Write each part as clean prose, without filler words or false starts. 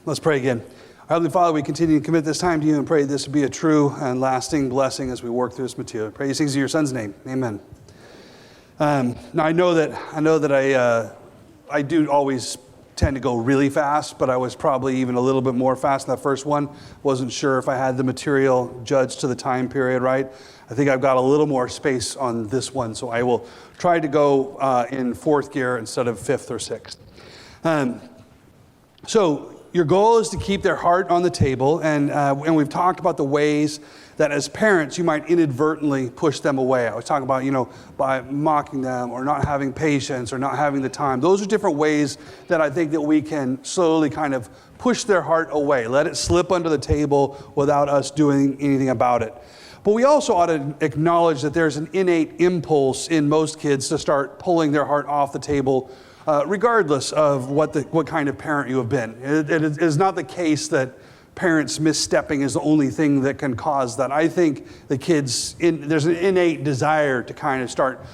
Let's pray again. Our Heavenly Father, we continue to commit this time to you and pray this would be a true and lasting blessing as we work through this material. Pray these things in your Son's name. Amen. Now I know that I do always tend to go really fast, but I was probably even a little bit more fast in that first one. Wasn't sure if I had the material judged to the time period right. I think I've got a little more space on this one, so I will try to go in fourth gear instead of fifth or sixth. So your goal is to keep their heart on the table, and we've talked about the ways that as parents you might inadvertently push them away. I was talking about, by mocking them or not having patience or not having the time. Those are different ways that I think that we can slowly kind of push their heart away, let it slip under the table without us doing anything about it. But we also ought to acknowledge that there's an innate impulse in most kids to start pulling their heart off the table regardless of what kind of parent you have been. It is not the case that parents misstepping is the only thing that can cause that. I think the kids, there's an innate desire to kind of start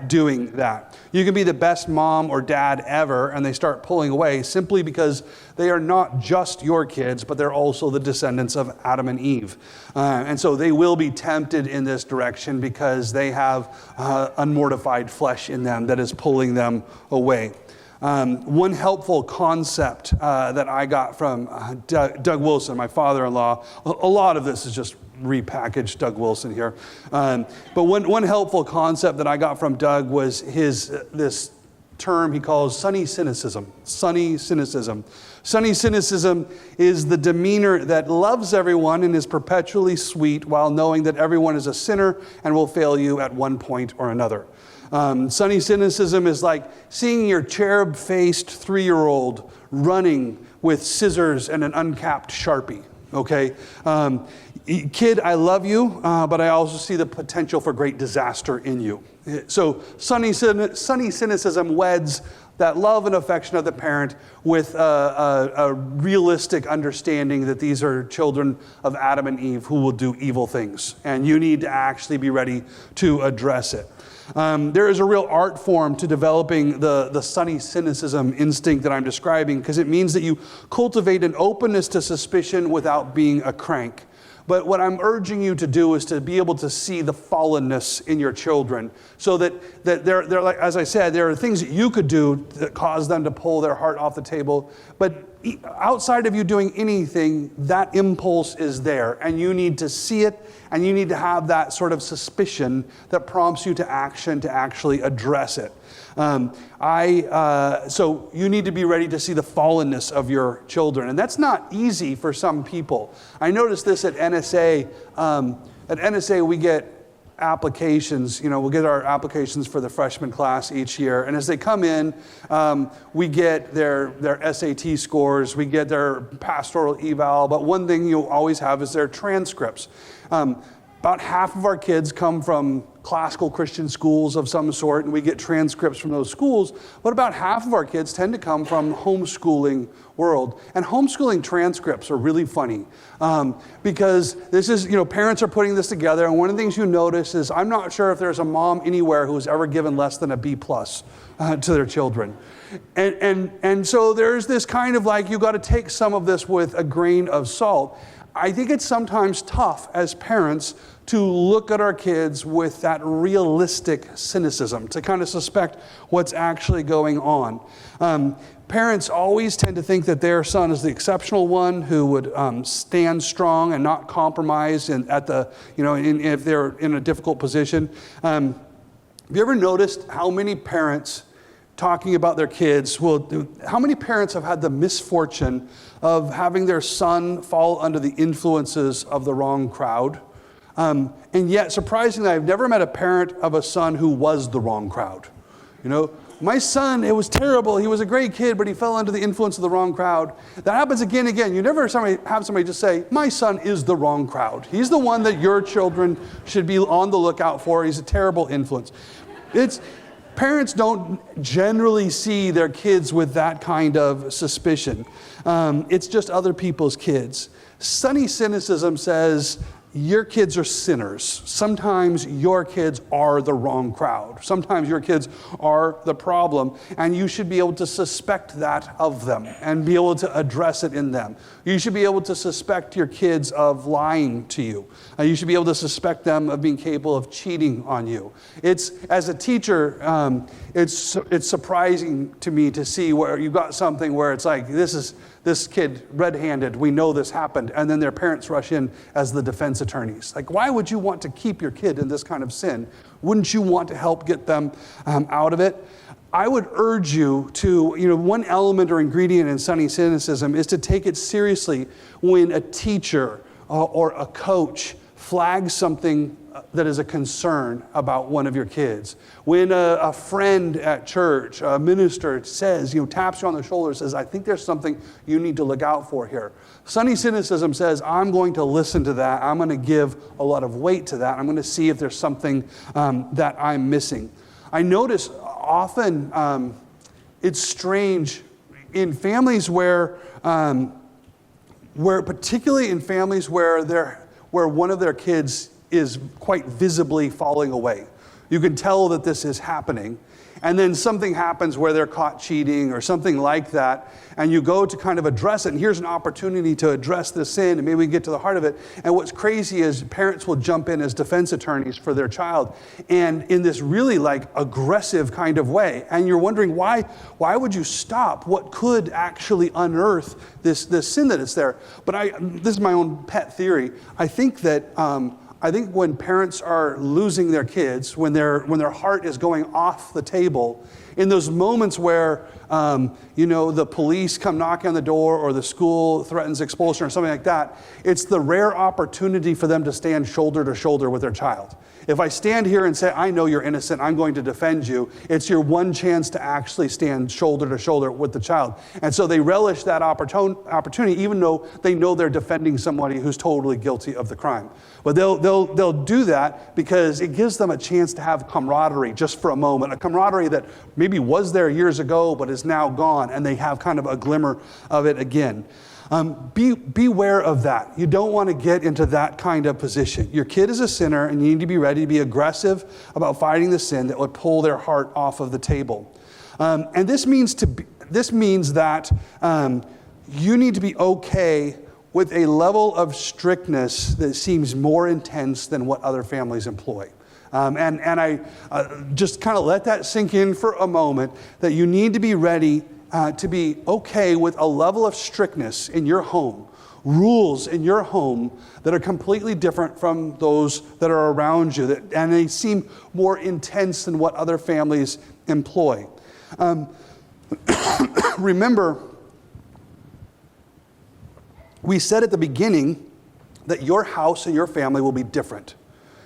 doing that. You can be the best mom or dad ever, and they start pulling away simply because they are not just your kids, but they're also the descendants of Adam and Eve. And so they will be tempted in this direction because they have unmortified flesh in them that is pulling them away. One helpful concept that I got from Doug Wilson, my father-in-law, a lot of this is just repackaged Doug Wilson here. But one helpful concept that I got from Doug was this term he calls sunny cynicism. Sunny cynicism. Sunny cynicism is the demeanor that loves everyone and is perpetually sweet while knowing that everyone is a sinner and will fail you at one point or another. Sunny cynicism is like seeing your cherub-faced 3-year-old running with scissors and an uncapped Sharpie, okay? Kid, I love you, but I also see the potential for great disaster in you. So sunny cynicism weds that love and affection of the parent with a realistic understanding that these are children of Adam and Eve who will do evil things, and you need to actually be ready to address it. There is a real art form to developing the sunny cynicism instinct that I'm describing, because it means that you cultivate an openness to suspicion without being a crank. But what I'm urging you to do is to be able to see the fallenness in your children, so that they're like, as I said, there are things that you could do that cause them to pull their heart off the table. But outside of you doing anything, that impulse is there, and you need to see it, and you need to have that sort of suspicion that prompts you to action to actually address it. So you need to be ready to see the fallenness of your children. And that's not easy for some people. I noticed this at NSA. At NSA, we get applications, we'll get our applications for the freshman class each year. And as they come in, we get their SAT scores, we get their pastoral eval, but one thing you'll always have is their transcripts. About half of our kids come from classical Christian schools of some sort, and we get transcripts from those schools, but about half of our kids tend to come from homeschooling world. And homeschooling transcripts are really funny because this is, parents are putting this together, and one of the things you notice is I'm not sure if there's a mom anywhere who's ever given less than a B+ to their children. And so there's this kind of like, you got to take some of this with a grain of salt. I think it's sometimes tough as parents to look at our kids with that realistic cynicism, to kind of suspect what's actually going on. Parents always tend to think that their son is the exceptional one who would stand strong and not compromise if they're in a difficult position. Have you ever noticed how many parents talking about their kids how many parents have had the misfortune of having their son fall under the influences of the wrong crowd? And yet, surprisingly, I've never met a parent of a son who was the wrong crowd. My son, it was terrible. He was a great kid, but he fell under the influence of the wrong crowd. That happens again and again. You never have somebody just say, my son is the wrong crowd. He's the one that your children should be on the lookout for. He's a terrible influence. Parents don't generally see their kids with that kind of suspicion. It's just other people's kids. Sunny cynicism says, your kids are sinners. Sometimes your kids are the wrong crowd. Sometimes your kids are the problem, and you should be able to suspect that of them and be able to address it in them. You should be able to suspect your kids of lying to you. You should be able to suspect them of being capable of cheating on you. As a teacher, it's surprising to me to see where you've got something where it's like, this kid red-handed, we know this happened, and then their parents rush in as the defense attorneys. Like, why would you want to keep your kid in this kind of sin? Wouldn't you want to help get them out of it? I would urge you to, one element or ingredient in sunny cynicism is to take it seriously when a teacher or a coach flags something that is a concern about one of your kids. When a friend at church, a minister says, taps you on the shoulder and says, I think there's something you need to look out for here. Sunny cynicism says, I'm going to listen to that. I'm going to give a lot of weight to that. I'm going to see if there's something that I'm missing. I notice often it's strange in families where particularly in families where one of their kids is quite visibly falling away. You can tell that this is happening. And then something happens where they're caught cheating or something like that, and you go to kind of address it, and here's an opportunity to address the sin, and maybe we can get to the heart of it. And what's crazy is parents will jump in as defense attorneys for their child, and in this really aggressive kind of way. And you're wondering, why would you stop what could actually unearth this sin that is there? But this is my own pet theory. I think when parents are losing their kids, when their heart is going off the table, in those moments where the police come knocking on the door or the school threatens expulsion or something like that, it's the rare opportunity for them to stand shoulder to shoulder with their child. If I stand here and say, I know you're innocent, I'm going to defend you, it's your one chance to actually stand shoulder to shoulder with the child. And so they relish that opportunity, even though they know they're defending somebody who's totally guilty of the crime. But they'll do that because it gives them a chance to have camaraderie just for a moment, a camaraderie that maybe was there years ago but is now gone, and they have kind of a glimmer of it again. Beware of that. You don't want to get into that kind of position. Your kid is a sinner, and you need to be ready to be aggressive about fighting the sin that would pull their heart off of the table. And this means that you need to be okay with a level of strictness that seems more intense than what other families employ. And I just kind of let that sink in for a moment, that you need to be ready to be okay with a level of strictness in your home, rules in your home that are completely different from those that are around you, and they seem more intense than what other families employ. Remember, we said at the beginning that your house and your family will be different.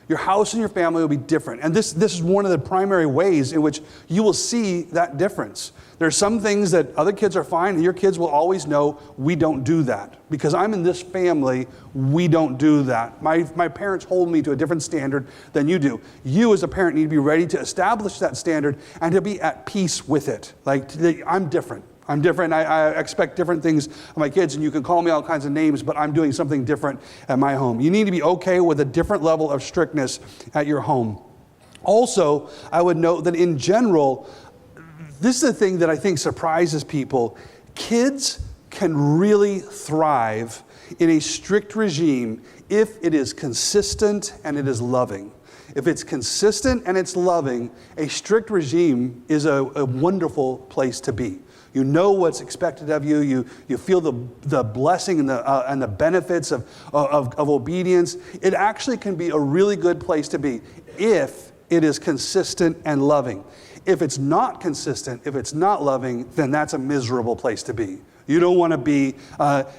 Your house and your family will be different. And this is one of the primary ways in which you will see that difference. There are some things that other kids are fine, and your kids will always know, we don't do that. Because I'm in this family, we don't do that. My parents hold me to a different standard than you do. You as a parent need to be ready to establish that standard and to be at peace with it. I'm different. I expect different things of my kids, and you can call me all kinds of names, but I'm doing something different at my home. You need to be okay with a different level of strictness at your home. Also, I would note that in general, this is the thing that I think surprises people. Kids can really thrive in a strict regime if it is consistent and it is loving. If it's consistent and it's loving, a strict regime is a wonderful place to be. You know what's expected of you. You feel the blessing and the benefits of obedience. It actually can be a really good place to be if it is consistent and loving. If it's not consistent, if it's not loving, then that's a miserable place to be. You don't want to be.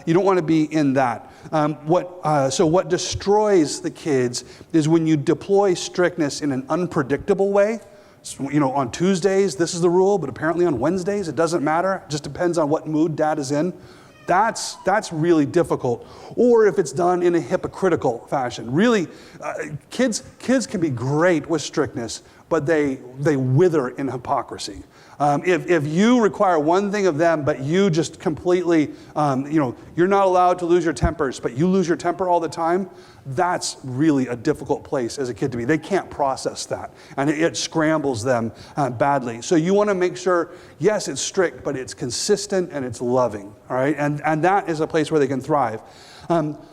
You don't want to be in that. So what destroys the kids is when you deploy strictness in an unpredictable way. On Tuesdays, this is the rule, but apparently on Wednesdays, it doesn't matter. It just depends on what mood dad is in. That's really difficult. Or if it's done in a hypocritical fashion. Really, kids can be great with strictness, but they wither in hypocrisy. If you require one thing of them, but you just completely, you're not allowed to lose your tempers, but you lose your temper all the time, that's really a difficult place as a kid to be. They can't process that, and it scrambles them badly. So you want to make sure, yes, it's strict, but it's consistent and it's loving, all right? And that is a place where they can thrive.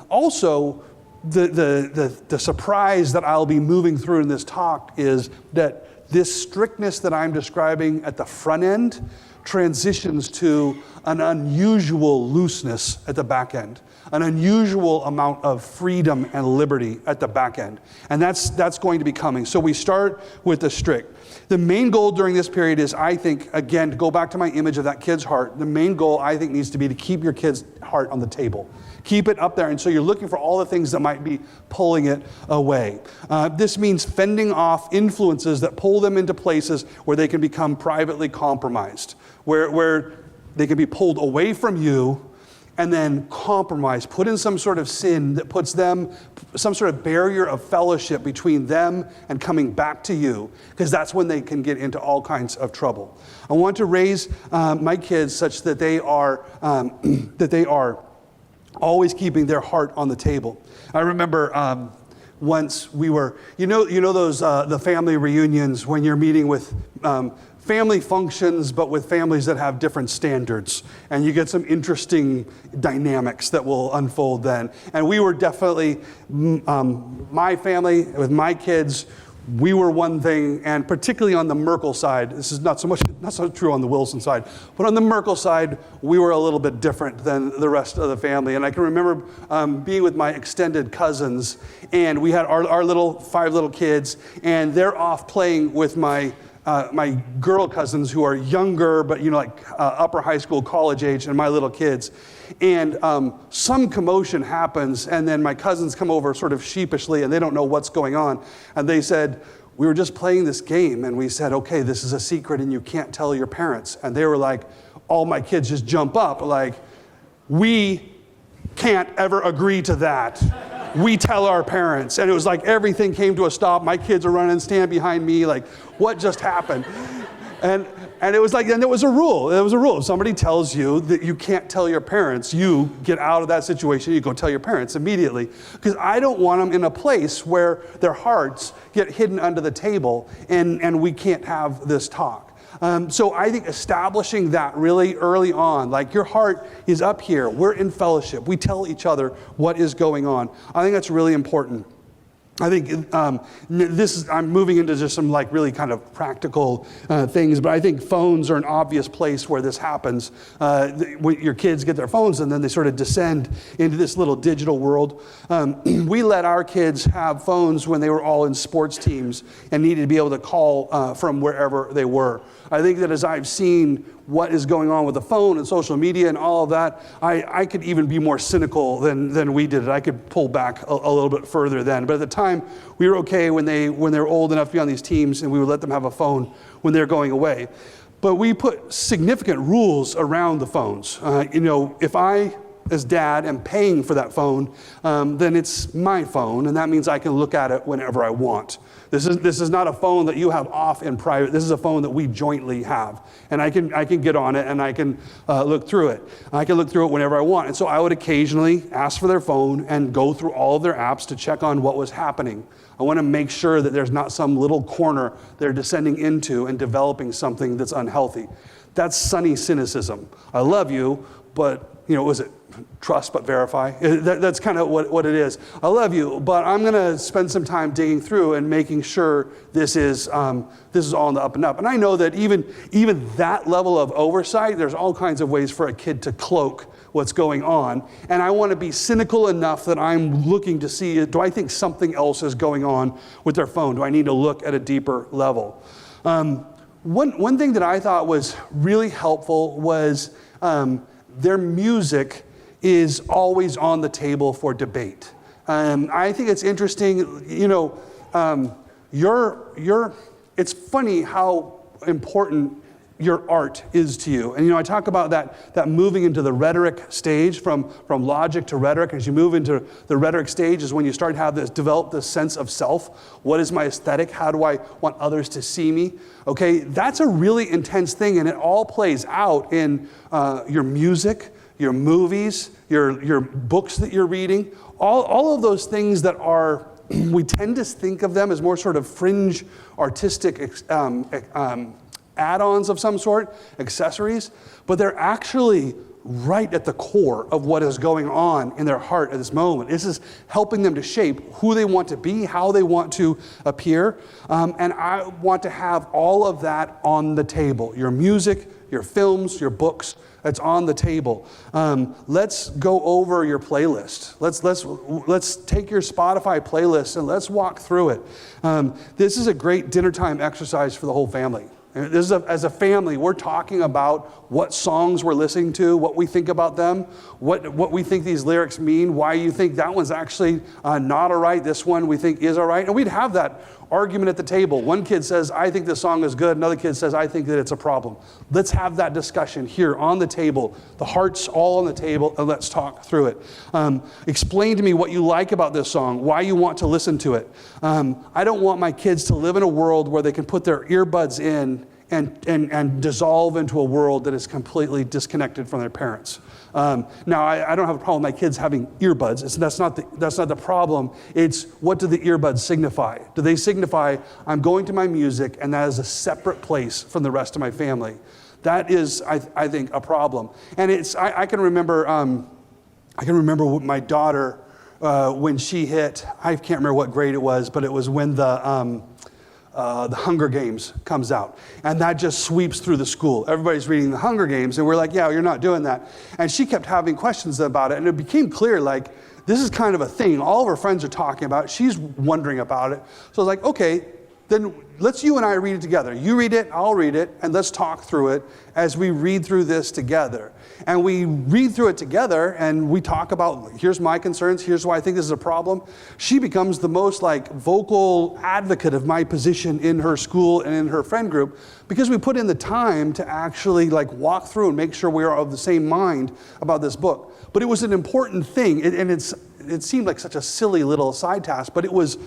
Also, the surprise that I'll be moving through in this talk is that this strictness that I'm describing at the front end transitions to an unusual looseness at the back end, an unusual amount of freedom and liberty at the back end. And that's going to be coming. So we start with the strict. The main goal during this period is, I think, again, to go back to my image of that kid's heart, the main goal, I think, needs to be to keep your kid's heart on the table. Keep it up there. And so you're looking for all the things that might be pulling it away. This means fending off influences that pull them into places where they can become privately compromised, where they can be pulled away from you and then compromised, put in some sort of sin that puts them, some sort of barrier of fellowship between them and coming back to you, because that's when they can get into all kinds of trouble. I want to raise my kids such that they are always keeping their heart on the table. I remember once we were, you know those the family reunions when you're meeting with family functions, but with families that have different standards, and you get some interesting dynamics that will unfold then. And we were definitely, my family with my kids, we were one thing, and particularly on the Merkle side, this is not so true on the Wilson side, but on the Merkle side, we were a little bit different than the rest of the family. And I can remember being with my extended cousins, and we had our 5 little kids, and they're off playing with my girl cousins who are younger, but upper high school, college age, and my little kids. And some commotion happens, and then my cousins come over sort of sheepishly, and they don't know what's going on. And they said, we were just playing this game, and we said, okay, this is a secret, and you can't tell your parents. And they were like, all my kids just jump up, like, we can't ever agree to that. We tell our parents. And it was like everything came to a stop. My kids are running, stand behind me, like, what just happened? And it was like, and it was a rule. It was a rule. If somebody tells you that you can't tell your parents, you get out of that situation, you go tell your parents immediately. Because I don't want them in a place where their hearts get hidden under the table and we can't have this talk. So I think establishing that really early on, like your heart is up here, we're in fellowship, we tell each other what is going on. I think that's really important. I think I'm moving into just some like really kind of practical things, but I think phones are an obvious place where this happens. Your kids get their phones and then they sort of descend into this little digital world. We let our kids have phones when they were all in sports teams and needed to be able to call from wherever they were. I think that as I've seen what is going on with the phone and social media and all of that, I could even be more cynical than we did. I could pull back a little bit further then. But at the time, we were okay when they were old enough to be on these teams, and we would let them have a phone when they're going away. But we put significant rules around the phones. If I, as dad, am paying for that phone, then it's my phone, and that means I can look at it whenever I want. This is not a phone that you have off in private. This is a phone that we jointly have. And I can get on it and I can look through it. I can look through it whenever I want. And so I would occasionally ask for their phone and go through all of their apps to check on what was happening. I want to make sure that there's not some little corner they're descending into and developing something that's unhealthy. That's sunny cynicism. I love you, but was it trust but verify? That's kind of what it is. I love you, but I'm going to spend some time digging through and making sure this is all on the up and up. And I know that even that level of oversight, there's all kinds of ways for a kid to cloak what's going on. And I want to be cynical enough that I'm looking to see, do I think something else is going on with their phone? Do I need to look at a deeper level? One thing that I thought was really helpful was their music is always on the table for debate. I think it's interesting, it's funny how important your art is to you. And I talk about that moving into the rhetoric stage, from logic to rhetoric. As you move into the rhetoric stage is when you start to have develop this sense of self. What is my aesthetic? How do I want others to see me? Okay, that's a really intense thing, and it all plays out in your music, your movies, your books that you're reading, all of those things that are, we tend to think of them as more sort of fringe artistic add-ons of some sort, accessories, but they're actually right at the core of what is going on in their heart at this moment. This is helping them to shape who they want to be, how they want to appear, and I want to have all of that on the table. Your music, your films, your books, that's on the table. Let's go over your playlist. Let's take your Spotify playlist and let's walk through it. This is a great dinner time exercise for the whole family. This is as a family, we're talking about what songs we're listening to, what we think about them, what we think these lyrics mean, why you think that one's actually not all right, this one we think is all right. And we'd have that argument at the table. One kid says, I think this song is good. Another kid says, I think that it's a problem. Let's have that discussion here on the table. The heart's all on the table, and let's talk through it. Explain to me what you like about this song, why you want to listen to it. I don't want my kids to live in a world where they can put their earbuds in and dissolve into a world that is completely disconnected from their parents. Now, I don't have a problem with my kids having earbuds. That's not the problem. It's, what do the earbuds signify? Do they signify I'm going to my music and that is a separate place from the rest of my family? That is, I think, a problem. And I can remember my daughter when she hit, I can't remember what grade it was, but it was when the Hunger Games comes out. And that just sweeps through the school. Everybody's reading the Hunger Games, and we're like, yeah, you're not doing that. And she kept having questions about it, and it became clear, like, this is kind of a thing. All of her friends are talking about it. She's wondering about it. So I was like, okay, then let's you and I read it together. You read it, I'll read it, and let's talk through it as we read through this together. And we read through it together, and we talk about, here's my concerns, here's why I think this is a problem. She becomes the most vocal advocate of my position in her school and in her friend group, because we put in the time to actually walk through and make sure we are of the same mind about this book. But it was an important thing, and it seemed like such a silly little side task, but it was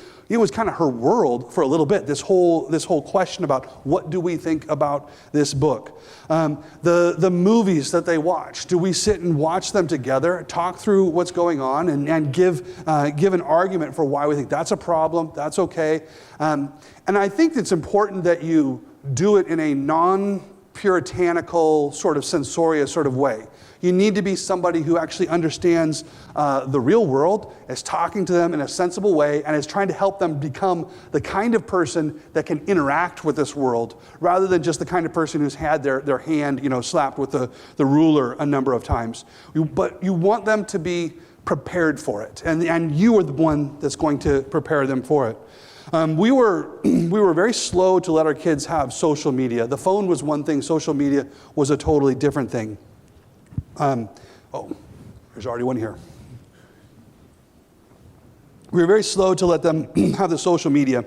kind of her world for a little bit, this whole question about what do we think about this book. The movies that they watch, do we sit and watch them together, talk through what's going on, and give an argument for why we think that's a problem, that's okay. And I think it's important that you do it in a non-puritanical sort of censorious sort of way. You need to be somebody who actually understands the real world, is talking to them in a sensible way, and is trying to help them become the kind of person that can interact with this world, rather than just the kind of person who's had their hand slapped with the ruler a number of times. But you want them to be prepared for it, and you are the one that's going to prepare them for it. We were very slow to let our kids have social media. The phone was one thing, social media was a totally different thing. There's already one here. We were very slow to let them have the social media.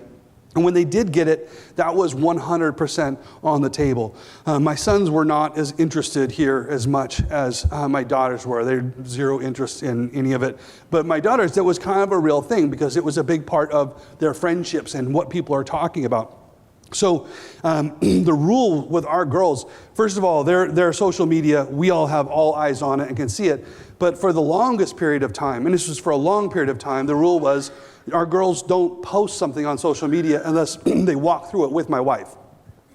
And when they did get it, that was 100% on the table. My sons were not as interested here as much as my daughters were. They had zero interest in any of it. But my daughters, that was kind of a real thing because it was a big part of their friendships and what people are talking about. So the rule with our girls, first of all, their social media, we all have all eyes on it and can see it. But for the longest period of time, and this was for a long period of time, the rule was our girls don't post something on social media unless they walk through it with my wife.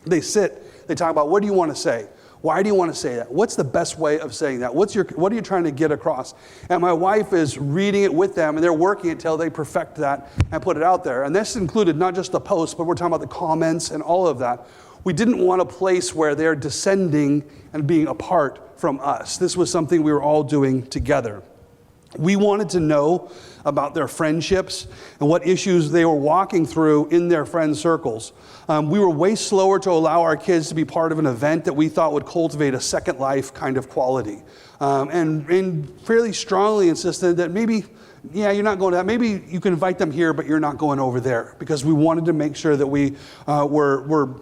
They sit, they talk about, what do you want to say? Why do you want to say that? What's the best way of saying that? What are you trying to get across? And my wife is reading it with them, and they're working it till they perfect that and put it out there. And this included not just the post, but we're talking about the comments and all of that. We didn't want a place where they're descending and being apart from us. This was something we were all doing together. We wanted to know about their friendships and what issues they were walking through in their friend circles. We were way slower to allow our kids to be part of an event that we thought would cultivate a second life kind of quality. And fairly strongly insisted that maybe, you're not going to that. Maybe you can invite them here, but you're not going over there. Because we wanted to make sure that we were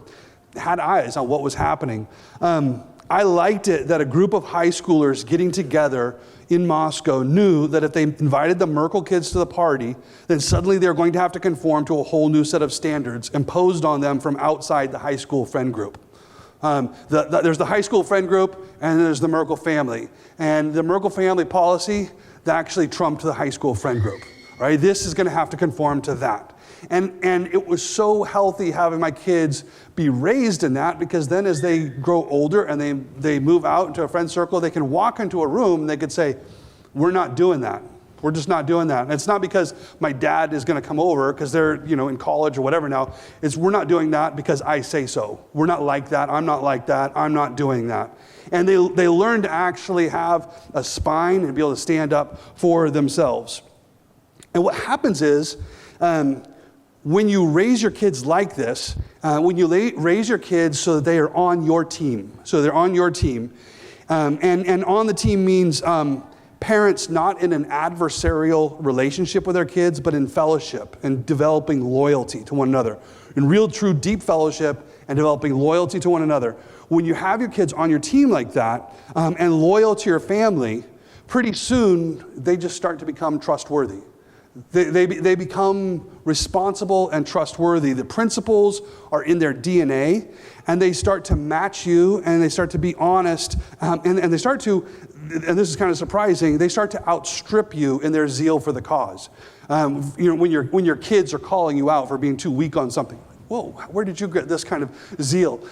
had eyes on what was happening. I liked it that a group of high schoolers getting together in Moscow knew that if they invited the Merkle kids to the party, then suddenly they're going to have to conform to a whole new set of standards imposed on them from outside the high school friend group. There's the high school friend group, and there's the Merkle family. And the Merkle family policy, that actually trumped the high school friend group. Right? This is going to have to conform to that. And it was so healthy having my kids be raised in that, because then as they grow older and they move out into a friend circle, they can walk into a room and they could say, we're not doing that. We're just not doing that. And it's not because my dad is going to come over because they're in college or whatever now. It's we're not doing that because I say so. We're not like that. I'm not like that. I'm not doing that. And they learn to actually have a spine and be able to stand up for themselves. And what happens is, when you raise your kids like this, when you raise your kids so that they are on your team, and on the team means parents not in an adversarial relationship with their kids, but in fellowship and developing loyalty to one another, in real, true, deep fellowship and developing loyalty to one another. When you have your kids on your team like that and loyal to your family, pretty soon they just start to become trustworthy. They become responsible and trustworthy. The principles are in their DNA, and they start to match you, and they start to be honest, and they start to, and this is kind of surprising, they start to outstrip you in their zeal for the cause. When your kids are calling you out for being too weak on something, whoa, where did you get this kind of zeal?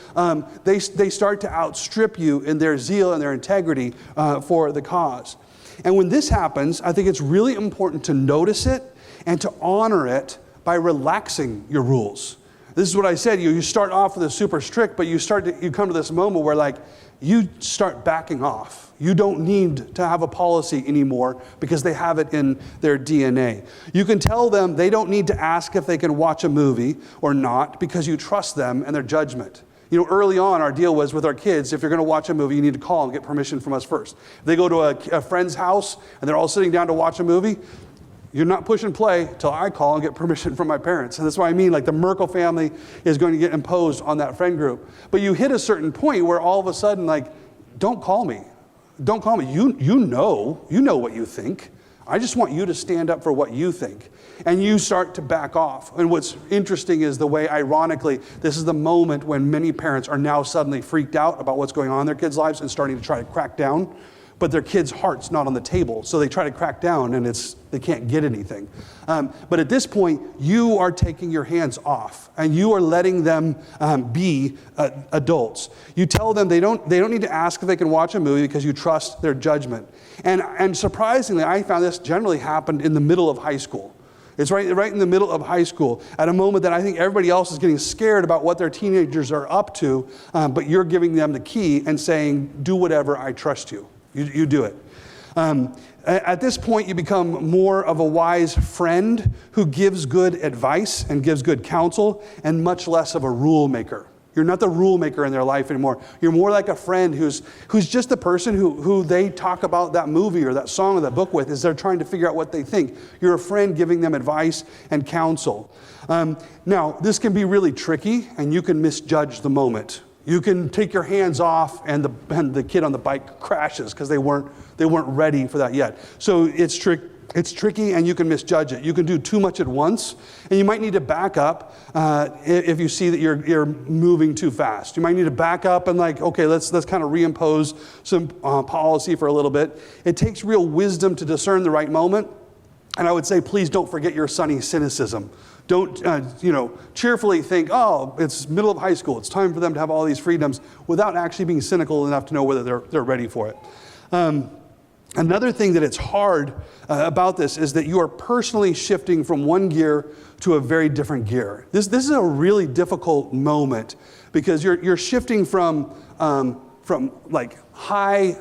They start to outstrip you in their zeal and their integrity for the cause. And when this happens, I think it's really important to notice it and to honor it by relaxing your rules. This is what I said. You start off with a super strict, but you come to this moment where you start backing off. You don't need to have a policy anymore because they have it in their DNA. You can tell them they don't need to ask if they can watch a movie or not because you trust them and their judgment. Early on, our deal was with our kids, if you're going to watch a movie, you need to call and get permission from us first. If they go to a friend's house and they're all sitting down to watch a movie, you're not pushing play till I call and get permission from my parents. And that's what I mean, the Merkle family is going to get imposed on that friend group. But you hit a certain point where all of a sudden, don't call me. Don't call me. You know what you think. I just want you to stand up for what you think. And you start to back off. And what's interesting is the way, ironically, this is the moment when many parents are now suddenly freaked out about what's going on in their kids' lives and starting to try to crack down. But their kid's heart's not on the table. So they try to crack down and they can't get anything. But at this point, you are taking your hands off and you are letting them be adults. You tell them they don't need to ask if they can watch a movie because you trust their judgment. And surprisingly, I found this generally happened in the middle of high school. It's right in the middle of high school, at a moment that I think everybody else is getting scared about what their teenagers are up to, but you're giving them the key and saying, do whatever, I trust you. You do it. At this point, you become more of a wise friend who gives good advice and gives good counsel, and much less of a rule maker. You're not the rule maker in their life anymore. You're more like a friend who's just the person who they talk about that movie or that song or that book with, as they're trying to figure out what they think. You're a friend giving them advice and counsel. Now, this can be really tricky, and you can misjudge the moment. You can take your hands off, and the kid on the bike crashes because they weren't ready for that yet. So it's tricky, and you can misjudge it. You can do too much at once, and you might need to back up if you see that you're moving too fast. You might need to back up and okay, let's kind of reimpose some policy for a little bit. It takes real wisdom to discern the right moment, and I would say, please don't forget your sunny cynicism. Don't, cheerfully think, oh, it's middle of high school. It's time for them to have all these freedoms, without actually being cynical enough to know whether they're ready for it. Another thing that it's hard about this is that you are personally shifting from one gear to a very different gear. This is a really difficult moment because you're shifting from high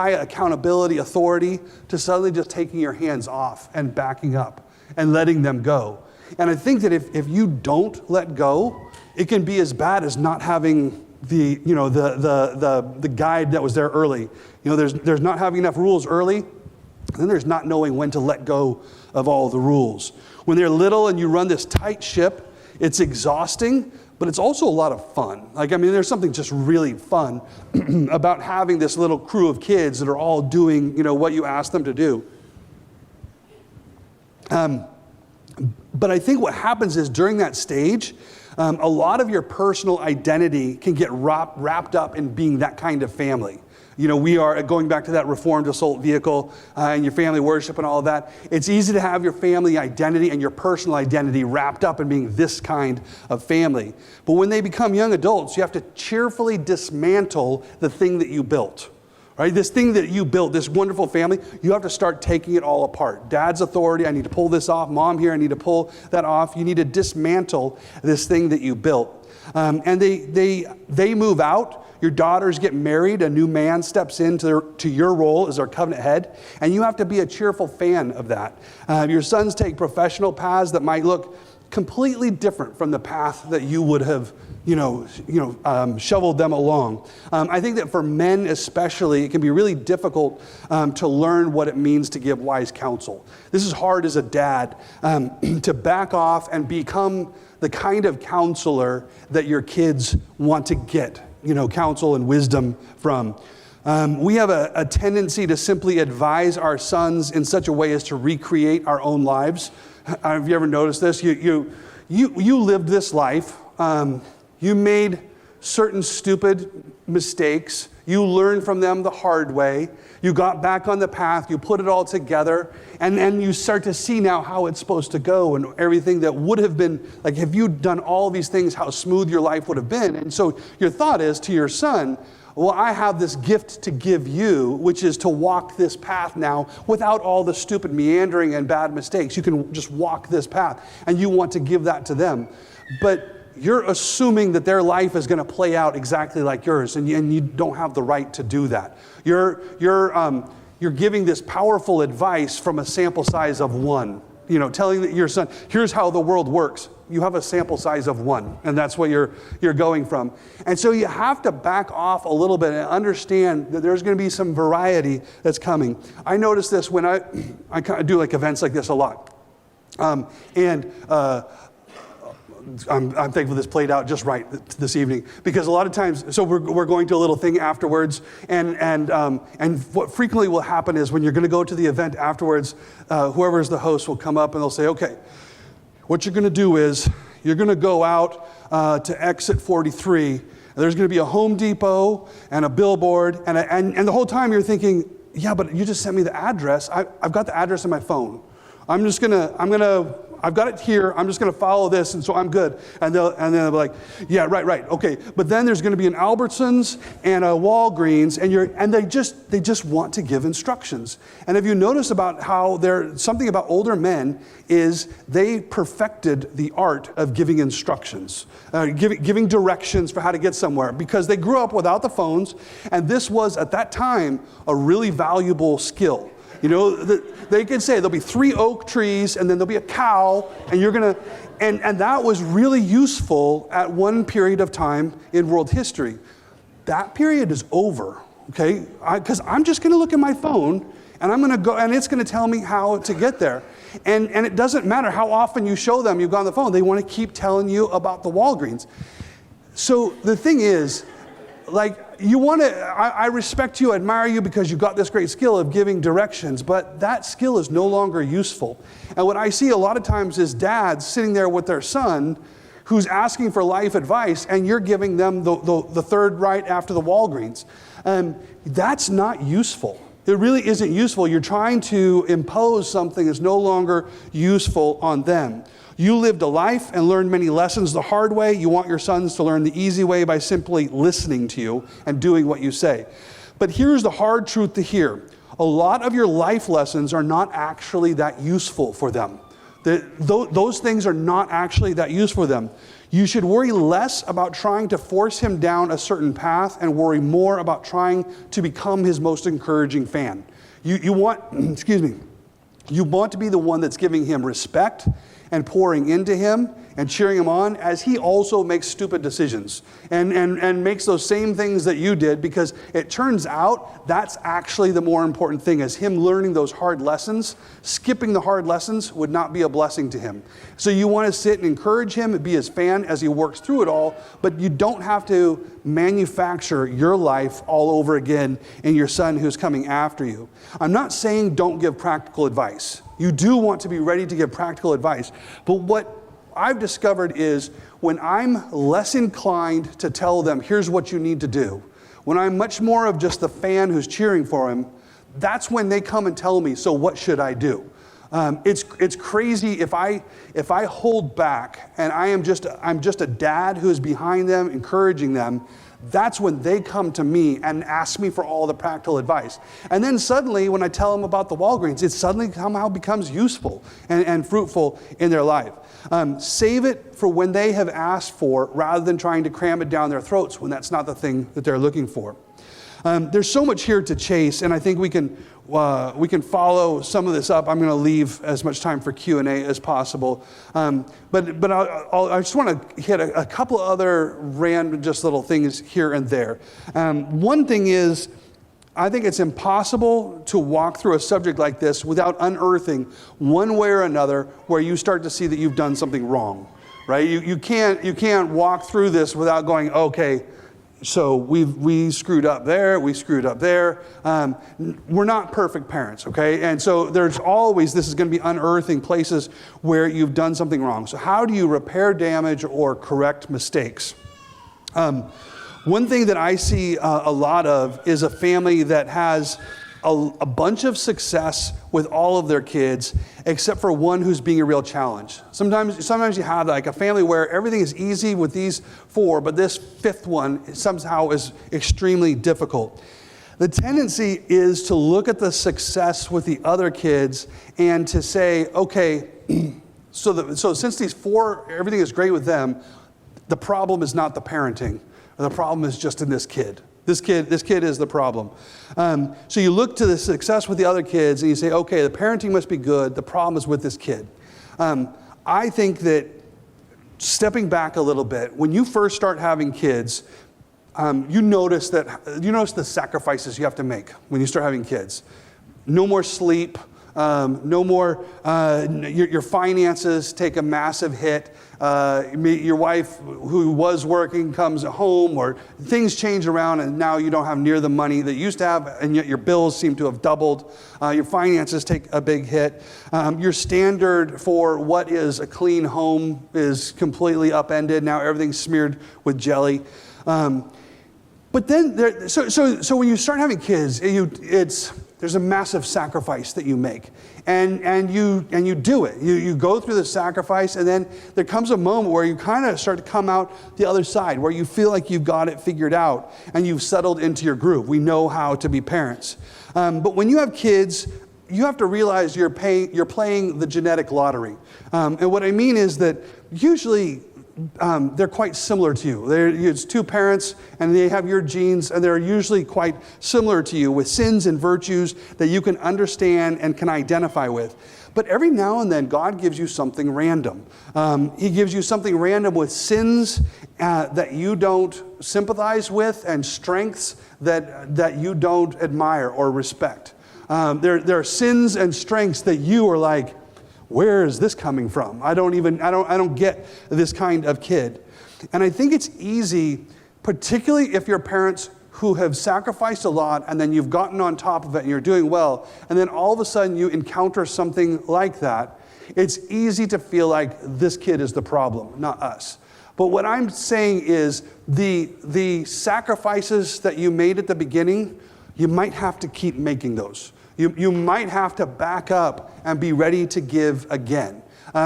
accountability, authority, to suddenly just taking your hands off and backing up and letting them go. And I think that if you don't let go, it can be as bad as not having the guide that was there early. There's not having enough rules early, and then there's not knowing when to let go of all the rules. When they're little and you run this tight ship, it's exhausting, but it's also a lot of fun. There's something just really fun about having this little crew of kids that are all doing, what you ask them to do. But I think what happens is during that stage, a lot of your personal identity can get wrapped up in being that kind of family. We are going back to that Reformed assault vehicle and your family worship and all of that. It's easy to have your family identity and your personal identity wrapped up in being this kind of family. But when they become young adults, you have to cheerfully dismantle the thing that you built. Right? This thing that you built, this wonderful family, you have to start taking it all apart. Dad's authority, I need to pull this off. Mom here, I need to pull that off. You need to dismantle this thing that you built. And they move out. Your daughters get married. A new man steps into your role as their covenant head. And you have to be a cheerful fan of that. Your sons take professional paths that might look completely different from the path that you would have shoveled them along. I think that for men especially, it can be really difficult to learn what it means to give wise counsel. This is hard as a dad to back off and become the kind of counselor that your kids want to get, counsel and wisdom from. We have a tendency to simply advise our sons in such a way as to recreate our own lives. Have you ever noticed this? You lived this life. You made certain stupid mistakes. You learned from them the hard way. You got back on the path. You put it all together. And you start to see now how it's supposed to go and everything that would have been, like, if you'd done all these things, how smooth your life would have been. And so your thought is to your son, well, I have this gift to give you, which is to walk this path now without all the stupid meandering and bad mistakes. You can just walk this path, and you want to give that to them. But you're assuming that their life is going to play out exactly like yours, and you don't have the right to do that. You're giving this powerful advice from a sample size of one. Telling your son, here's how the world works. You have a sample size of one, and that's what you're going from. And so you have to back off a little bit and understand that there's going to be some variety that's coming. I notice this when I kind of do events like this a lot. I'm thankful this played out just right this evening, because a lot of times, so we're going to a little thing afterwards, and what frequently will happen is when you're going to go to the event afterwards, whoever's the host will come up and they'll say, okay, what you're going to do is you're going to go out to exit 43. And there's going to be a Home Depot and a billboard, and the whole time you're thinking, yeah, but you just sent me the address. I've got the address on my phone. I've got it here. I'm just going to follow this, and so I'm good. And then they'll be like, yeah, right, okay. But then there's going to be an Albertsons and a Walgreens, and they just want to give instructions. And if you notice about how something about older men is they perfected the art of giving instructions, giving directions for how to get somewhere, because they grew up without the phones, and this was at that time a really valuable skill. They could say there'll be 3 oak trees and then there'll be a cow, and that was really useful at one period of time in world history. That period is over, okay? Because I'm just going to look at my phone and I'm going to go, and it's going to tell me how to get there. And it doesn't matter how often you show them you've got on the phone. They want to keep telling you about the Walgreens. So the thing is, I respect you, admire you because you've got this great skill of giving directions, but that skill is no longer useful. And what I see a lot of times is dads sitting there with their son who's asking for life advice, and you're giving them the third right after the Walgreens. That's not useful. It really isn't useful. You're trying to impose something that's no longer useful on them. You lived a life and learned many lessons the hard way. You want your sons to learn the easy way by simply listening to you and doing what you say. But here's the hard truth to hear. A lot of your life lessons are not actually that useful for them. Those things are not actually that useful for them. You should worry less about trying to force him down a certain path and worry more about trying to become his most encouraging fan. You want to be the one that's giving him respect and pouring into him and cheering him on as he also makes stupid decisions and makes those same things that you did, because it turns out that's actually the more important thing, is him learning those hard lessons. Skipping the hard lessons would not be a blessing to him. So you want to sit and encourage him and be his fan as he works through it all, but you don't have to manufacture your life all over again in your son who's coming after you. I'm not saying don't give practical advice. You do want to be ready to give practical advice, but what I've discovered is when I'm less inclined to tell them, here's what you need to do, when I'm much more of just the fan who's cheering for him, that's when they come and tell me, so what should I do? It's crazy if I hold back and I'm just a dad who's behind them, encouraging them. That's when they come to me and ask me for all the practical advice. And then suddenly, when I tell them about the Walgreens, it suddenly somehow becomes useful and fruitful in their life. Save it for when they have asked for, rather than trying to cram it down their throats when that's not the thing that they're looking for. There's so much here to chase, and I think we can follow some of this up. I'm going to leave as much time for Q&A as possible. But I just want to hit a couple other random just little things here and there. One thing is, I think it's impossible to walk through a subject like this without unearthing one way or another where you start to see that you've done something wrong, right? You can't walk through this without going, okay, so we screwed up there, we screwed up there. We're not perfect parents, okay? And so there's always, this is going to be unearthing places where you've done something wrong. So how do you repair damage or correct mistakes? One thing that I see a lot of is a family that has a bunch of success with all of their kids, except for one who's being a real challenge. Sometimes you have like a family where everything is easy with these four, but this fifth one somehow is extremely difficult. The tendency is to look at the success with the other kids and to say, okay, so since these four, everything is great with them, the problem is not the parenting. The problem is just in this kid. This kid is the problem. So you look to the success with the other kids and you say, okay, the parenting must be good. The problem is with this kid. I think that stepping back a little bit, when you first start having kids, you notice the sacrifices you have to make when you start having kids. No more sleep. No more, your finances take a massive hit. Your wife who was working comes home, or things change around and now you don't have near the money that you used to have, and yet your bills seem to have doubled. Your finances take a big hit. Your standard for what is a clean home is completely upended. Now everything's smeared with jelly. But then, so when you start having kids, there's a massive sacrifice that you make, and you do it. You go through the sacrifice, and then there comes a moment where you kind of start to come out the other side, where you feel like you've got it figured out and you've settled into your groove. We know how to be parents, but when you have kids, you have to realize you're playing the genetic lottery. And what I mean is that usually they're quite similar to you. It's two parents, and they have your genes, and they're usually quite similar to you with sins and virtues that you can understand and can identify with. But every now and then, God gives you something random. He gives you something random with sins that you don't sympathize with, and strengths that you don't admire or respect. There are sins and strengths that you are like, where is this coming from? I don't get this kind of kid. And I think it's easy, particularly if you're parents who have sacrificed a lot and then you've gotten on top of it and you're doing well, and then all of a sudden you encounter something like that, it's easy to feel like this kid is the problem, not us. But what I'm saying is the sacrifices that you made at the beginning, you might have to keep making those. You might have to back up and be ready to give again.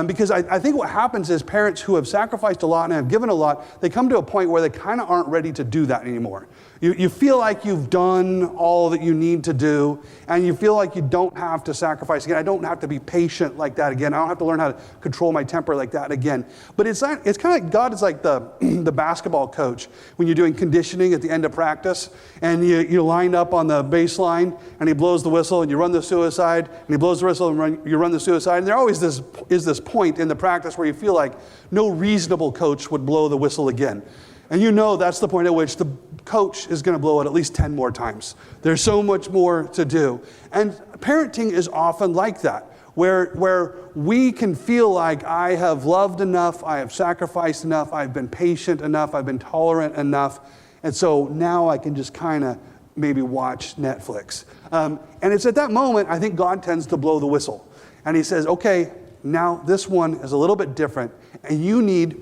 Because I think what happens is parents who have sacrificed a lot and have given a lot, they come to a point where they kind of aren't ready to do that anymore. You feel like you've done all that you need to do, and you feel like you don't have to sacrifice again. I don't have to be patient like that again. I don't have to learn how to control my temper like that again. But it's kind of like God is like the basketball coach when you're doing conditioning at the end of practice, and you line up on the baseline, and he blows the whistle, and you run the suicide, and he blows the whistle, and you run the suicide. And there always is this this point in the practice where you feel like no reasonable coach would blow the whistle again. And you know that's the point at which the coach is going to blow it at least 10 more times. There's so much more to do. And parenting is often like that, where we can feel like I have loved enough, I have sacrificed enough, I've been patient enough, I've been tolerant enough, and so now I can just kind of maybe watch Netflix. And it's at that moment, I think God tends to blow the whistle. And he says, okay, now this one is a little bit different, and you need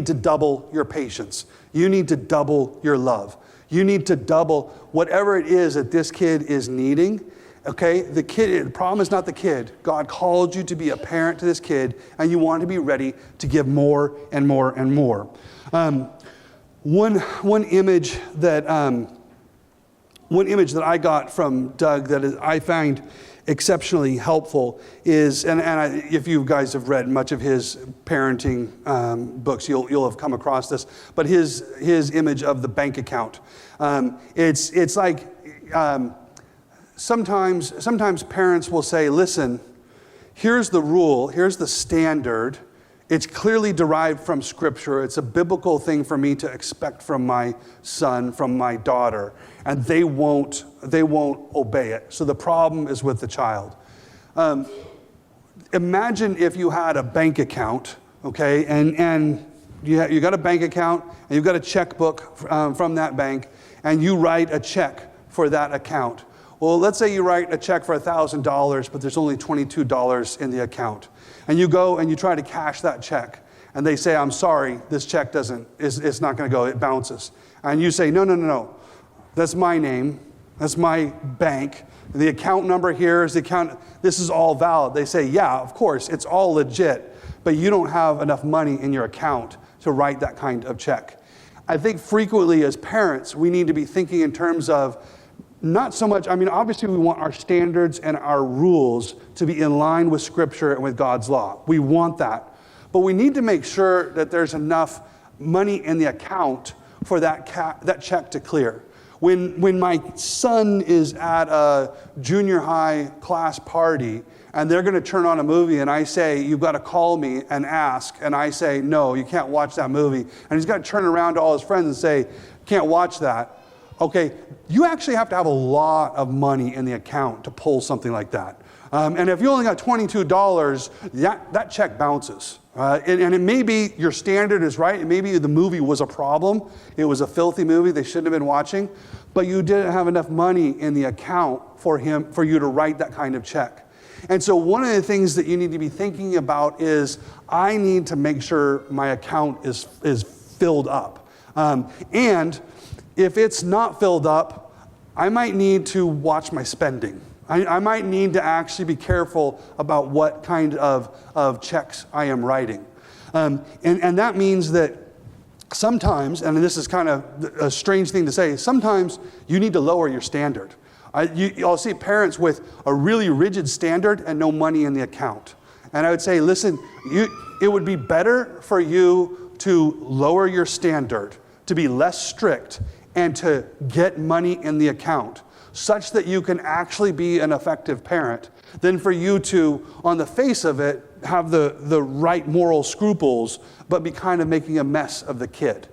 to double your patience. You need to double your love. You need to double whatever it is that this kid is needing. Okay, the problem is not the kid. God called you to be a parent to this kid, and you want to be ready to give more and more and more. One image that I got from Doug that I find exceptionally helpful is, if you guys have read much of his parenting books, you'll have come across this. But his image of the bank account, it's like sometimes parents will say, "Listen, here's the rule, here's the standard. It's clearly derived from Scripture. It's a biblical thing for me to expect from my son, from my daughter, and they won't obey it. So the problem is with the child." Imagine if you had a bank account, okay, and you got a bank account, and you've got a checkbook from that bank, and you write a check for that account. Well, let's say you write a check for $1,000, but there's only $22 in the account. And you go and you try to cash that check. And they say, "I'm sorry, this check it's not going to go, it bounces." And you say, No. That's my name. That's my bank. The account number here is the account. This is all valid. They say, "Yeah, of course, it's all legit, but you don't have enough money in your account to write that kind of check." I think frequently as parents, we need to be thinking in terms of not so much, obviously we want our standards and our rules to be in line with Scripture and with God's law. We want that. But we need to make sure that there's enough money in the account for that check to clear. When my son is at a junior high class party and they're going to turn on a movie and I say, "You've got to call me and ask," and I say, "No, you can't watch that movie," and he's got to turn around to all his friends and say, "Can't watch that." Okay, you actually have to have a lot of money in the account to pull something like that. And if you only got $22, that check bounces. And it may be your standard is right. It may be the movie was a problem. It was a filthy movie they shouldn't have been watching. But you didn't have enough money in the account for you to write that kind of check. And so one of the things that you need to be thinking about is, I need to make sure my account is filled up. And if it's not filled up, I might need to watch my spending. I might need to actually be careful about what kind of checks I am writing. And that means that sometimes, and this is kind of a strange thing to say, sometimes you need to lower your standard. I'll see parents with a really rigid standard and no money in the account. And I would say, listen, it would be better for you to lower your standard, to be less strict, and to get money in the account such that you can actually be an effective parent than for you to, on the face of it, have the right moral scruples, but be kind of making a mess of the kid.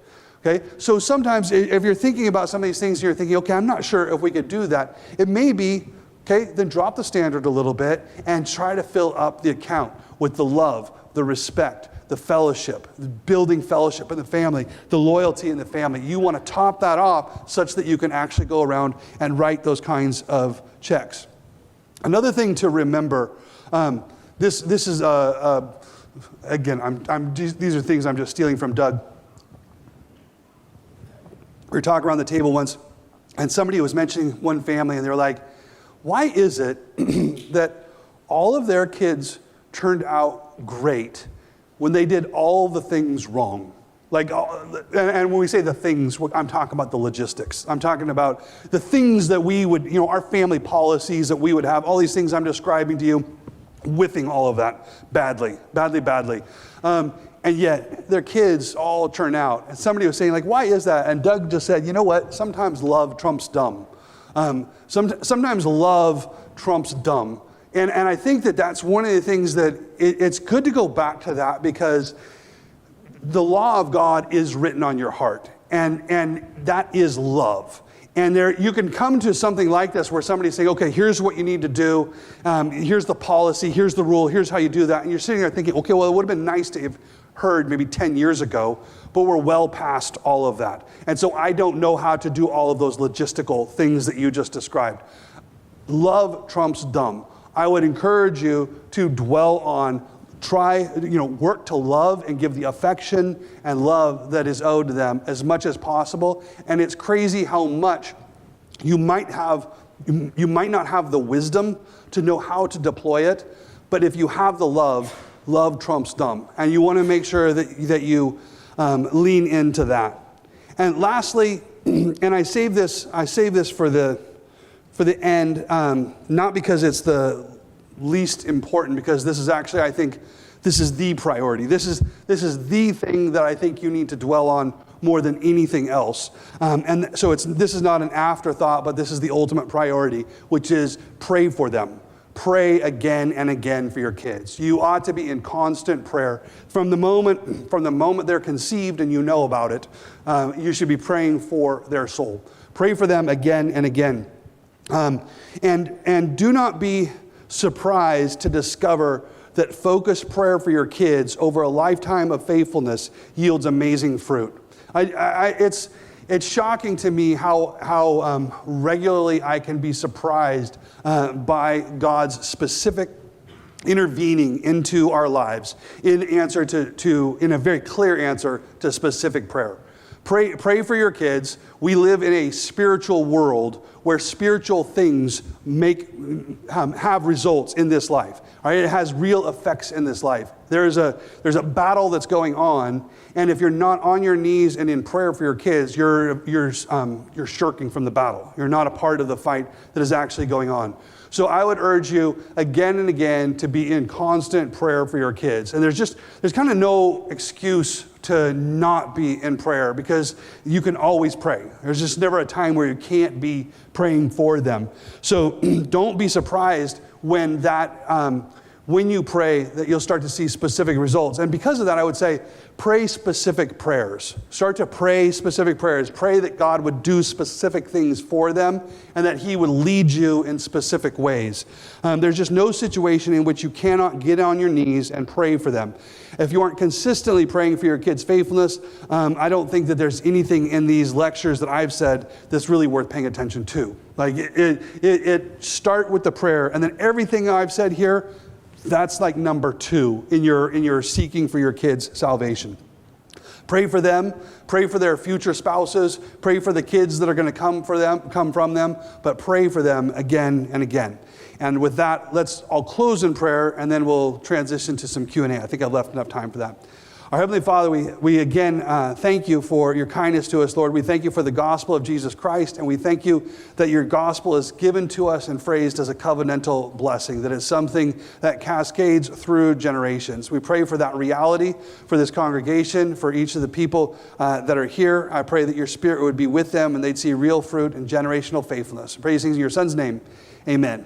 Okay? So sometimes if you're thinking about some of these things, you're thinking, okay, I'm not sure if we could do that. It may be, okay, then drop the standard a little bit and try to fill up the account with the love, the respect, the fellowship, the building fellowship in the family, the loyalty in the family. You want to top that off such that you can actually go around and write those kinds of checks. Another thing to remember, this is, again, these are things I'm just stealing from Doug. We were talking around the table once, and somebody was mentioning one family, and they were like, "Why is it that all of their kids turned out great when they did all the things wrong?" And when we say the things, I'm talking about the logistics. I'm talking about the things that we would, our family policies that we would have, all these things I'm describing to you, whiffing all of that badly. And yet their kids all turn out. And somebody was saying, why is that? And Doug just said, you know what? Sometimes love trumps dumb. Sometimes love trumps dumb. And I think that that's one of the things that it's good to go back to that, because the law of God is written on your heart, and that is love. And you can come to something like this where somebody's saying, okay, here's what you need to do. Here's the policy. Here's the rule. Here's how you do that. And you're sitting there thinking, okay, well, it would have been nice to have heard maybe 10 years ago, but we're well past all of that. And so I don't know how to do all of those logistical things that you just described. Love trumps dumb. I would encourage you to dwell on, work to love and give the affection and love that is owed to them as much as possible. And it's crazy how much you might not have the wisdom to know how to deploy it, but if you have the love trumps dumb. And you want to make sure that you lean into that. And lastly, and I save this for the end, not because it's the least important, because this is actually, I think, this is the priority. This is the thing that I think you need to dwell on more than anything else. And so this is not an afterthought, but this is the ultimate priority, which is pray for them. Pray again and again for your kids. You ought to be in constant prayer from the moment they're conceived and you know about it. You should be praying for their soul. Pray for them again and again, and do not be surprised to discover that focused prayer for your kids over a lifetime of faithfulness yields amazing fruit. It's shocking to me how regularly I can be surprised by God's specific intervening into our lives in a very clear answer to specific prayer. Pray for your kids. We live in a spiritual world where spiritual things have results in this life. Right? It has real effects in this life. There's a battle that's going on, and if you're not on your knees and in prayer for your kids, you're shirking from the battle. You're not a part of the fight that is actually going on. So I would urge you again and again to be in constant prayer for your kids. And there's kind of no excuse to not be in prayer, because you can always pray. There's just never a time where you can't be praying for them. So don't be surprised when you pray that you'll start to see specific results. And because of that, I would say pray specific prayers. Start to pray specific prayers. Pray that God would do specific things for them and that He would lead you in specific ways. There's just no situation in which you cannot get on your knees and pray for them. If you aren't consistently praying for your kids' faithfulness, I don't think that there's anything in these lectures that I've said that's really worth paying attention to. Like it start with the prayer, and then everything I've said here, that's like number 2 in your seeking for your kids' salvation. Pray for them. Pray for their future spouses. Pray for the kids that are going to come from them. But pray for them again and again. And with that, I'll close in prayer, and then we'll transition to some Q&A. I think I've left enough time for that. Our Heavenly Father, we again thank you for your kindness to us, Lord. We thank you for the gospel of Jesus Christ, and we thank you that your gospel is given to us and phrased as a covenantal blessing, that it's something that cascades through generations. We pray for that reality for this congregation, for each of the people that are here. I pray that your Spirit would be with them and they'd see real fruit and generational faithfulness. I pray these things in your Son's name. Amen.